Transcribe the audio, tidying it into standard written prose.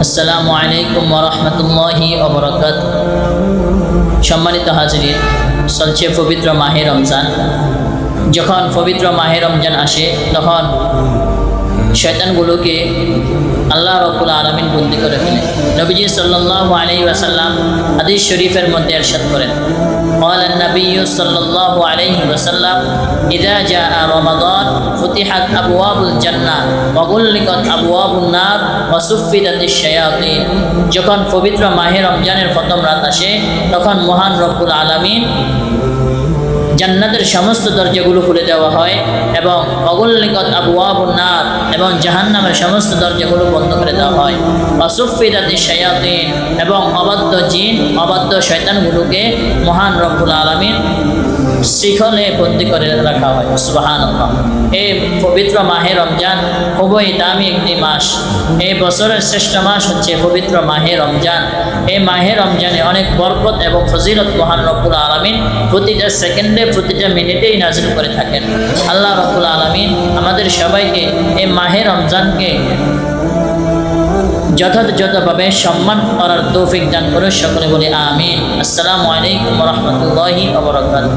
আসসালামু আলাইকুম ওয়া রাহমাতুল্লাহি ওয়া বারাকাতুহু। সম্মানিত হাজিরিন, চলছে পবিত্র মাহে রমজান। যখন পবিত্র মাহে রমজান আসে তখন শয়তানগুলোকে আল্লাহ রাব্বুল আলামিন বন্দী করে ফেলে। নবীজি সাল্লাল্লাহু আলাইহি ওয়াসাল্লাম হাদিস শরীফের মধ্যে ইরশাদ করেন, قال النبي صلى الله عليه وسلم إذا جاء رمضان فتحت أبواب الجنة وغلقت أبواب النار وصفدت الشياطين। যখন পবিত্র মাহে রমজানের প্রথম রাত আসে তখন মহান রব্বুল আলামিন জান্নাতের সমস্ত দরজাগুলো খুলে দেওয়া হয় এবং অগুল্লিকত আবওয়াবুন নার এবং জাহান্নামের সমস্ত দরজাগুলো বন্ধ করে দেওয়া হয়। ওয়াসুফিদাতিশ শায়াতিন এবং অবাধ্য জিন অবাধ্য শয়তানগুলোকে মহান রব্বুল আলামিন শিখলে বন্দি করে রাখা হয়। সুবহানাল্লাহ। এই পবিত্র মাহে রমজান খুবই দামি একটি মাস। এই বছরের শ্রেষ্ঠ মাস হচ্ছে পবিত্র মাহে রমজান। এই মাহে রমজানে অনেক বরকত এবং ফজিলত মহান রব্বুল আলামিন প্রতিটা সেকেন্ডে প্রতিটা মিনিটেই নাজিল করে থাকেন। আল্লাহ রব্বুল আলামিন আমাদের সবাইকে এই মাহে রমজানকে যথাযথভাবে সম্মান করার তৌফিক দান করে। সকলে বলি আমিন। আসসালামু আলাইকুম ওয়া রাহমাতুল্লাহি ওয়া বারাকাতুহু।